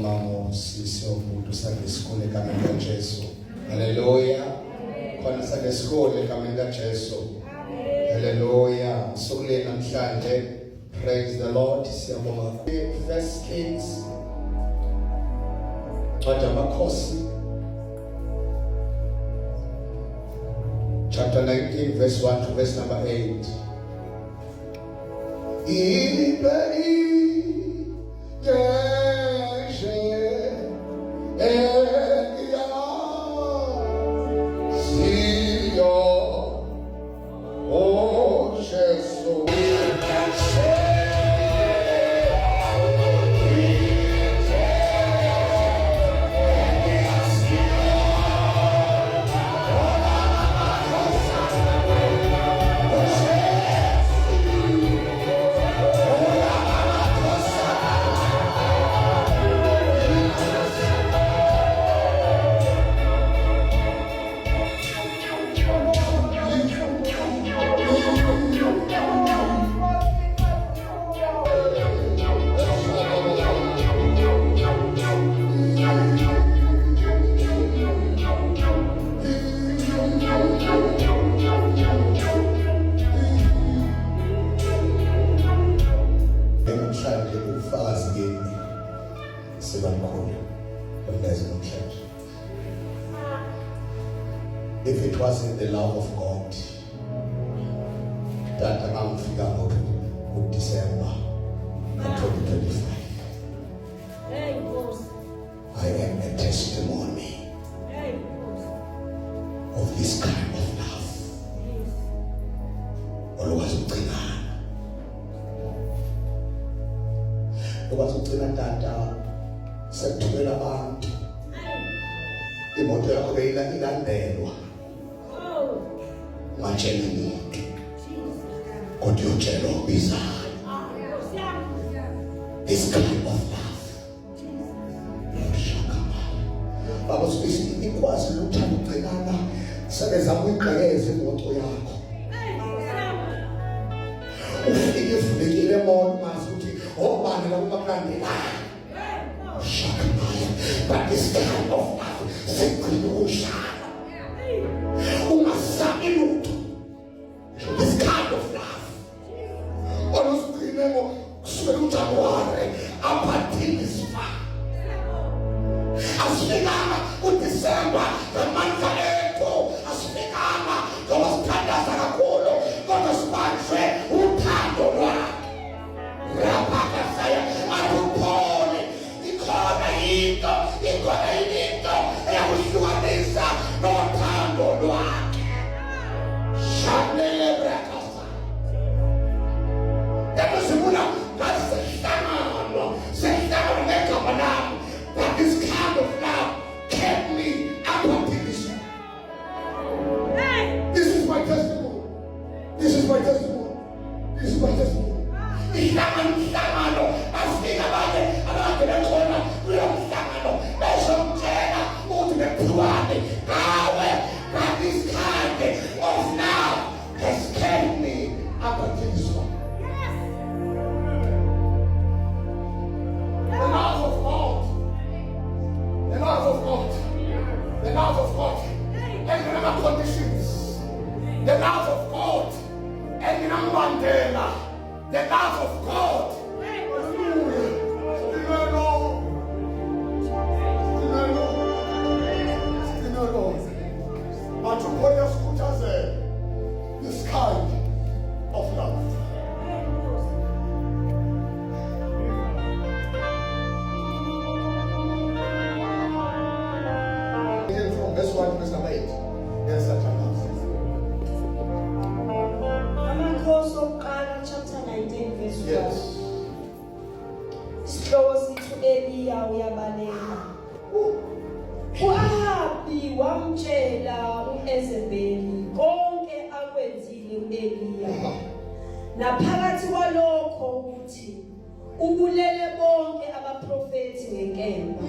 mamo sisi omuntu sakesikole egameni likaJesu. Haleluya. Khona sakesikole egameni likaJesu. Haleluya. Usuku namhlanje, praise the Lord. Siyabonga. First Kings chapter 19 verse 1 to verse number 8. If it wasn't the love of God, that I'm figuring December 2025, I am a testimony of this kind of love. Always tata sekuthulela abantu imoto yakho ilandelwa matshela umuntu kodwa uyotshela ubizayo. This kind of love baba sisi ikwazi ukuthanda ukugcinana sebeza kuyigqekeza imoto yakho ufike uvulekile emoto mazi ukuthi obani lakumakulandelayo. But this kind of love sekuyoshaya ungasabi lutho. This kind of love onosigcinemo kusukela uJanuwari up until this far. Asifikanga uDisemba ngamandla ethu, asifikanga ngoba sithandaza kakhulu kodwa sibanjwe uthando lwakhe. Rapakasaya atuphole ikhona into eyakuhlukanisa nothando lwakhe. Shanele brakasa yakusibula ngasihlangano sehlangano negama lami. But this kind of love kept me up until this time. This is my testimony. This is my testimony. This is my testimony. Ihlangano afika abantu bekhona kulo mhlangano bezomtshela ukuthi bephulwane ngawe. But this kind of love has kept me up until this one. The love of God. The love of God. The love of God. And never conditions. The love of God. And Mandela. The love of God. This kind of love. From verse 1 to verse 8. There's such a love. Chapter 19 verse 1. Yes. Sihloko sithi Eliya uyabaleka. U-Ahabi wamtshela uJezebeli konke akwenzile u-Eliya. Naphakathi kwalokho ukuthi ubulele bonke abaprofeti ngenkemba.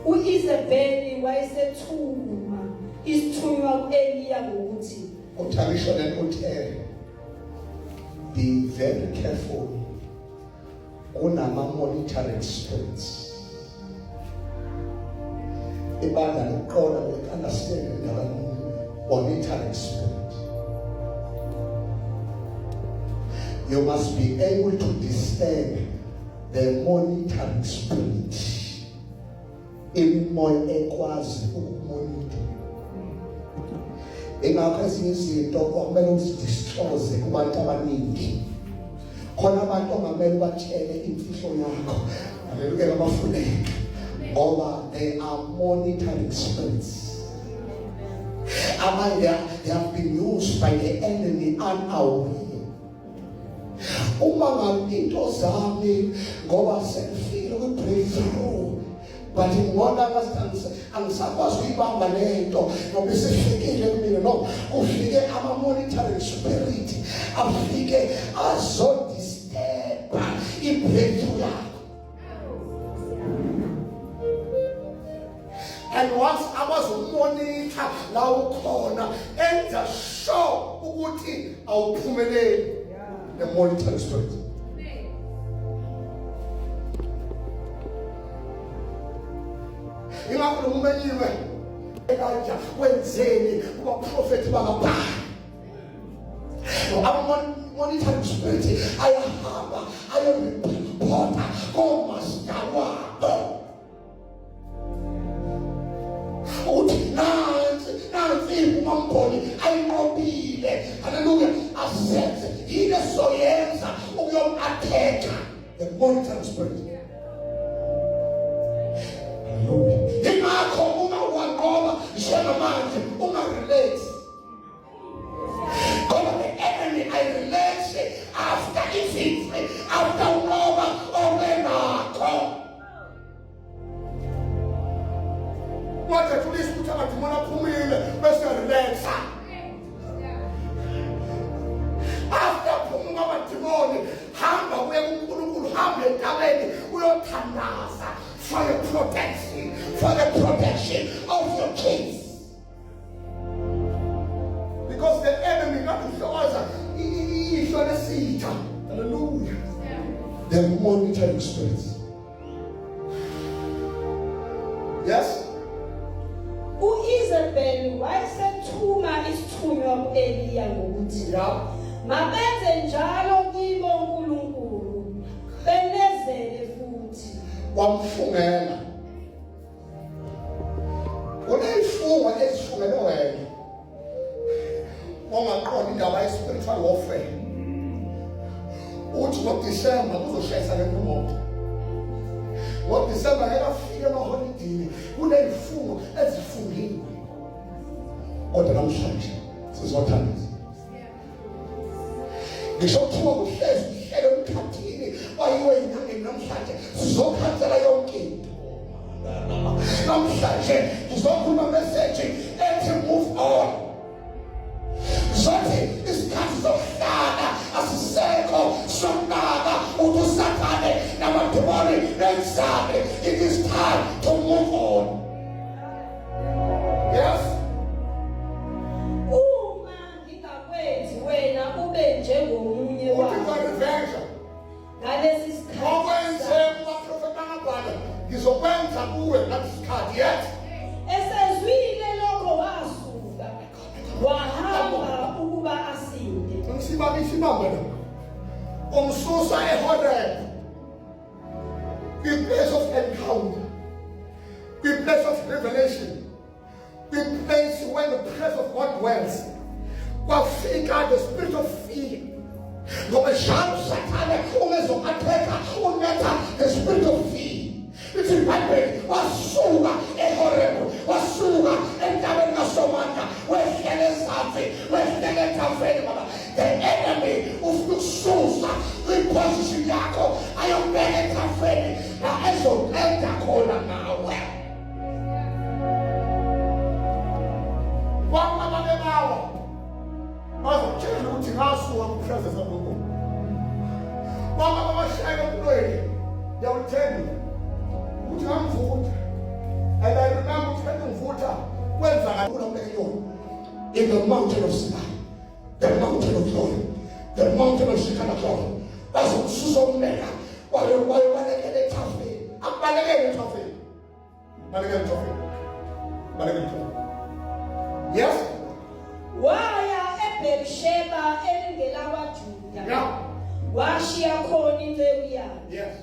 U-Izebeli wayesethuma isithunywa ku-Eliya ngokuthi Utalisha uthi be very careful kunama monitoring spirits ibandla lokuqonda understand indaba monitoring spirit. You must be able to discern the monitoring spirit. Imimoya ekwazi ukumonitor. Ingakho ezinye izinto okumele uzidisclose kubantu abaningi. Khona abantu ongamele batshele imfihlo yakho. Haleluya abafundele. Ngoba they are monitoring spirits. They have been used by the enemy unaware. Uma ngabe into zami ngoba sengifile ku-breakthrough but ngibona angisakwazi ukuyibamba lento ngoba isifikile kumina no kufike ama-monitoring spirit afike azodisturba i-breakthrough yakho. And once abazomonitor la ukhona enza sure ukuthi awuphumeleli. The monitoring spirit. Ingakho umenyiwe ekanja kwenzeni kuba prophet bakaBhali. Monitoring spirit ayahamba ayoreporta komaster wabo. Uthi nansi umamboni ayinqobile. Hallelujah. Asenze yile soyenza ukuyom-attack the monitoring spirit. Hallelujah. Ingakho uma wanqoba njengamanje ungarelate. Ngoba the enemy ayirelate after ifitwe after unqoba obenakho. Wathi tulisi ukuthi abadimoni aphumile bese relaxa. After phuma abadimoni hamba kuye kuNkulunkulu hamba entabeni uyothandaza for the protection of your kids. Because the enemy ngakuhloza ihlo lesitha. Hallelujah. The monitoring spirits. Yes. U-Isabel wayesethuma isithunywa ku-Eliya ngokuthi mabenze njalo kibo uNkulunkulu benezele futhi. Wamfungela. Uneyifunga ezifungele wena. Ongaqonda indaba ye-spiritual warfare. Uthi ngoDisemba kuzoshayisa le moto. NgoDisemba ngekafike emaholidini kuneyifungo ezifungiwe. Kodwa namhlanje sizothandisa. Ngisho kuthiwa kuhlezi uhlelo emkhathini wayiwe enyangeni namhlanje sizokhansela yonke into. Namhlanje sizokhuluma message ethi move on. Zothi isikhathi sokuhlala asisekho sonaka uTusathane namademoni benzabe. It is time to move on. Yes. Uma ngingakwenzi wena ube njengomunye wabo. Ngalesi sikhathi ngizokwenza kuwe ngalesi sikhathi yet. Esezwile lokho wasuka wahamba ukuba asinde. Ngisibambe lo. Umsusa eHoreb. The place of encounter. The place of revelation. The place where the presence of God dwells. Kwafika the spirit of fear. Ngoba njalo Sathane umezokatheka unetha the spirit of fear. It's in Bible. Wasuka eHoreb. Wasuka entabeni kaSomandla. Wehlele eZantsi. Wehlele eThaveni baba. The enemy ufukususa kwiposition yakho ayobeka eThaveni la ezoqeda khona nawe. Wamama bebawa bazotshela ukuthi ngasuka kupresence kaNkulunkulu. Wamama bashaya empilweni yawuthembi ukuthi ngamvutha. And I remember ukuthi ngivutha kwenza ngakho in the mountain of Sinai. The mountain of glory, the mountain of Shekinah glory. That's what Susan made. Why they get a tough? I'm balagay tough. Balagay tough. Yes? Waya eBerisheba elingelawaJuda. Yeah. Washiya khona inceku yakhe. Yes.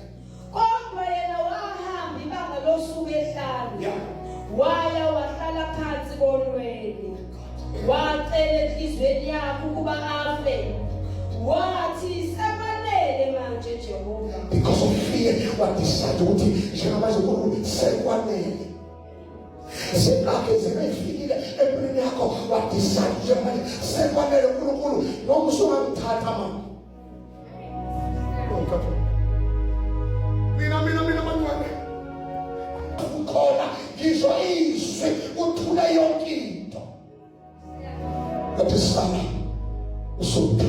Kodwa yena wahamba ibanga losuku ehlanu. Yeah. Waya wahlala phansi konwele. Wacela enhlizweni yakhe ukuba afe. Wathi semanele manje Jehova. Because of fear, wadecide ukuthi njengoba uNkulunkulu sekwanele. Sekake sebefikile empilweni yakho wadecide njengoba sekwanele uNkulunkulu noma usungamthatha mama. Mina manje. Ukhona ngisho izwi uthule yonke into. Kodwa sana usutha.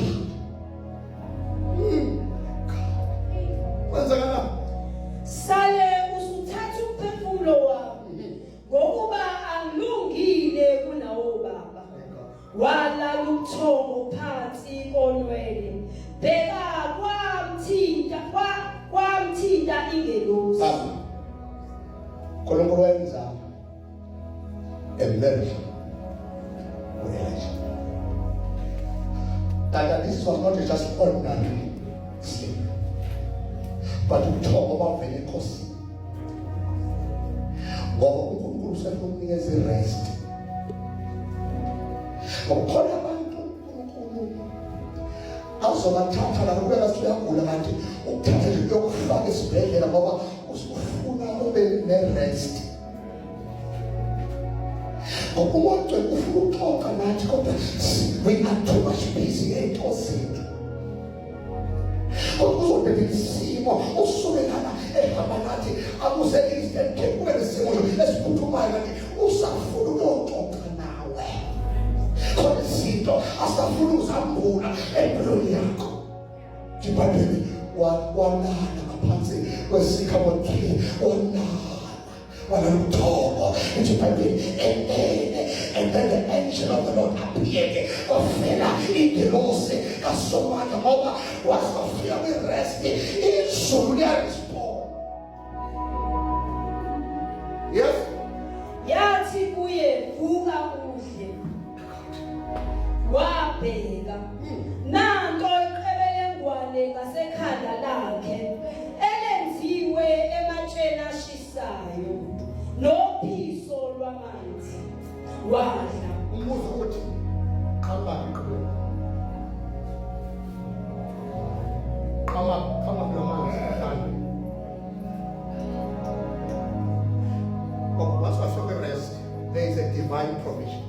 Wenzakala. Sale usuthatha umphefumulo wami ngokuba angilungile kunawo baba. Walala ubuthongo phansi konwele. Bheka kwamthinta ingelosi. UNkulunkulu wenza emerge uElijah. That this was not just ordinary sleep, but to talk about Pentecost. Ngoba uNkulunkulu sekumnikeza irest. Ngokukhona abantu uNkulunkulu awuzobathatha la kubeka siyagula kanti ukuthatha nje yokufaka esibhedlela ngoba usufuna ube nerest. Ngokumoto ufuna ukuxoxa nathi kodwa we are too much busy ey'thosini. Uzobheka isimo usukelana ehamba nathi akuze instant kube nesimo esiphuthumayo kanti usafuna ukuyoxoxa nawe. Khona izinto asafuna uzambula empilweni yakho. Ibhayibheli walala ngaphansi kwesikhabothi walala and then the angel of the Lord appeared. Ofela ingelosi kasomana ngoba wasafika kwirest izulu liyarespond. Yes? Yathi kuye vuka udle. Wabheka. Nanto iqebelengwane ngasekhanda lakhe elenziwe ematsheni ashisayo nophiso lwamanzi. Wadla. Umbuzo uthi qhamba iqhubeka. Qhamba lamanzi mhlawumbe. But once we rest, there is a divine provision.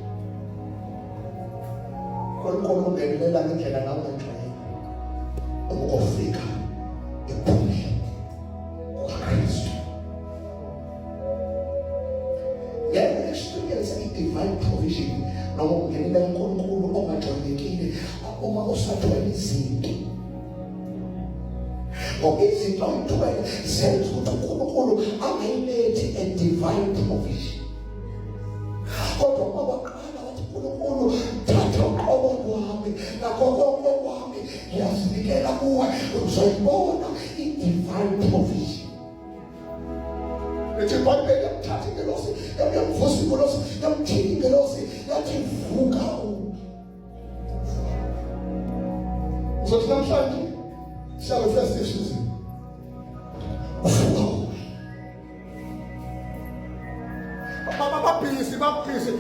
UNkulunkulu ungenelela ngendlela nawe enjani. Ukufika ephumeni kuKristu. Yeah, experience a divine provision. Noma ungenelela uNkulunkulu ongajwayelekile uma usathwele izinto. Ngoba izinto ayithwele zenza ukuthi uNkulunkulu angayilethi a divine provision. Kodwa mabaqala wathi uNkulunkulu thatha uqobo lwami nakho konke kwami ngiyazinikela kuwe uzoyibona i-divine provision. Ethi Bhayibheli yamthatha ingelosi yamvusa ingelosi yamthini ingelosi yathi vuka uzothi namhlanje siyabe first issues babhizi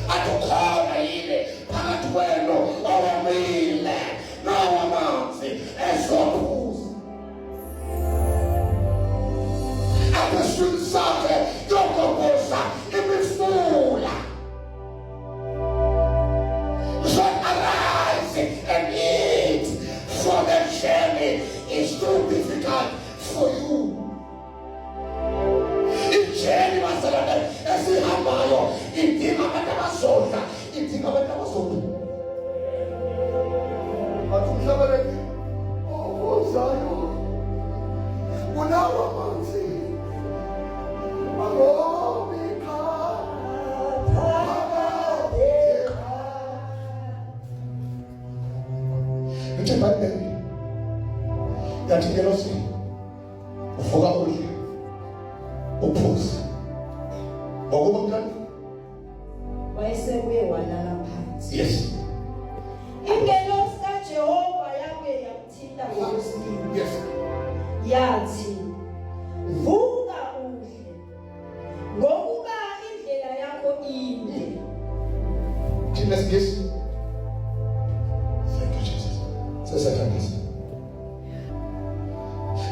atukhona yini phakathi kwenu owamile nawamanzi ezophuza abeswini sakhe yokokuza imifula. So arise and eat, for the journey is too difficult for you. Ijeni masalana esihambayo idinga abantu abazodla, idinga abantu abazodla. Atumhlabeleke ozayo unawo amanzi magobika Ethi Bhayibheli yathi ingelosi uvuka udle uphuze ngokuba mntwana yathi, vuka udle, ngokuba indlela yakho inde. Let's guess. Thank you, Jesus. Sesakhanisa.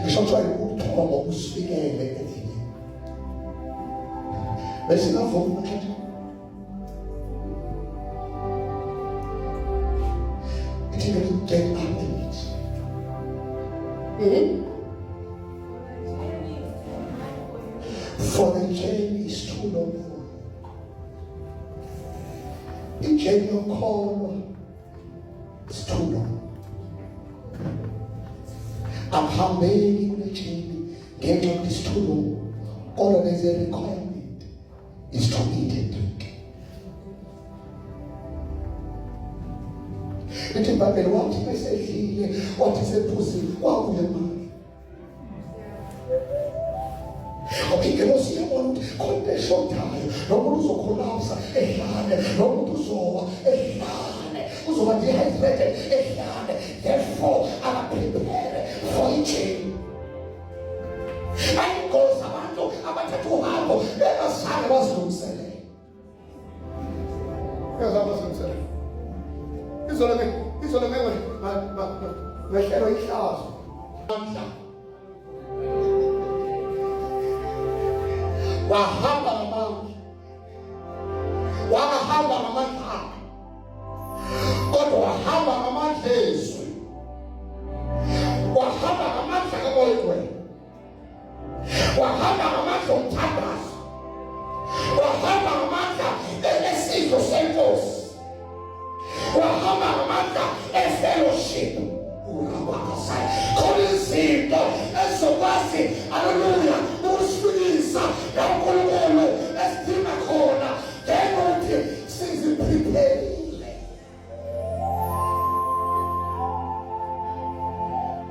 Ngisho try ukuthoma usifikele endlini. Bese ngavuma manje. It is to get up in it. For the journey is too long. The journey of call is too long. Akuhambeni kule journey ngenxa yokuthi is too long. All there's a requirement is to eat and drink. Ithi iBhayibheli wathi besedlile, wathi sephuzile, kwakuye manje. Okay, ngilosi yabona ukuthi khona eshodayo, nomuntu uzokhulapsa ehlane, nomuntu uzowa ehlane, uzoba dehydrated ehlane. Therefore, prepare for eating. Ayingozi abantu abathatha uhambo bengazange bazilungisele. Izolo ngehlelo ihlazo. Wahamba namandla, wahamba namandla, kodwa wahamba namandla ezwi, wahamba namandla kamoya, wahamba namandla omthandazo, wahamba namandla esidlo senkosi, wahamba namandla efellowship. Khona izinto ezokwazi, haleluya, ukusifikisa la uNkulunkulu esidinga khona ngenxa siziprepare.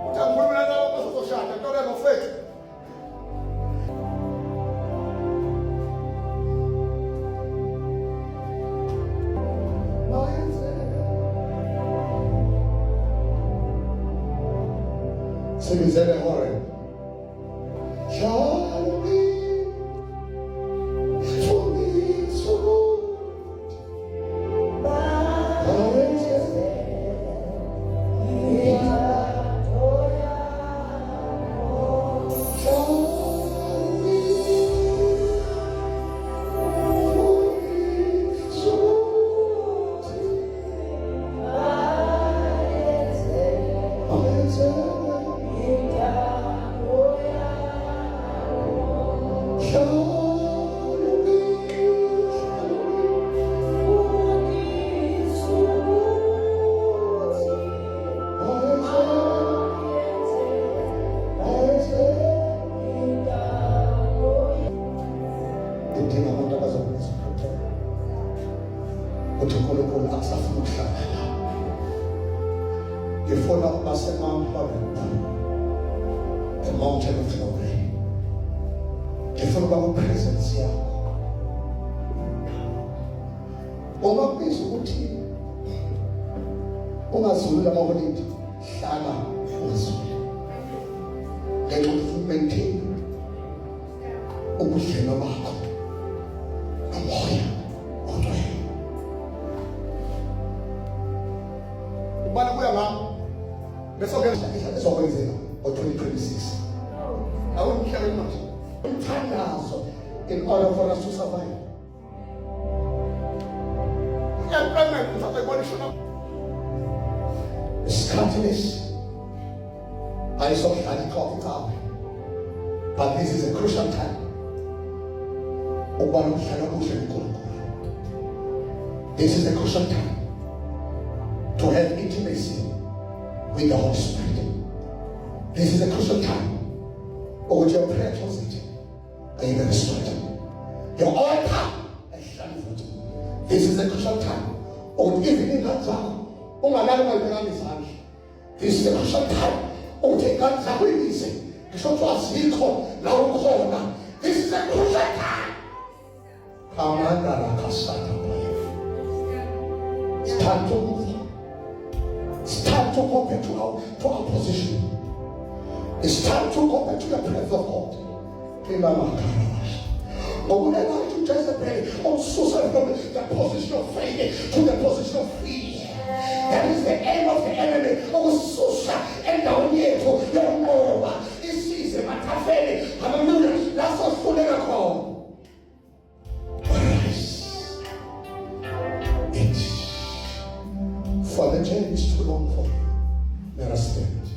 Uthangulula lawo bazoshada ntobe ngofethu. Sebizele hore. Shall be for me so good. The mountain of glory. Ngifuna ukuba presence yakho. Ungabizwa ukuthi ungazulula amaholide, hlala ungazulula. Ngenxa yokuthi maintain ubudlelwano bakho nomoya ongcwele. Ubani kuya ngami besokwenzeka ngo-2026. I won't carry much. In order for us to survive. Scantiness. I saw that coffee cup. But this is a crucial time. This is a crucial time to have intimacy with the Holy Spirit. This is a crucial time with your prayer closet and your restored. Your altar is shameful. This is a crucial time even in that time. This is a crucial time This is a crucial time. It's time to move. It's time to go back to our position. It's time to go back to the presence of God. Ngokulengayo uJezebeli umsusa from the position of faith to the position of fear. That is the aim of the enemy. Ukususa endaweni yethu yokunqoba isize mathafeni. Hallelujah. Lapho sifuneka khona. For the journey is too long for you. Let us stand.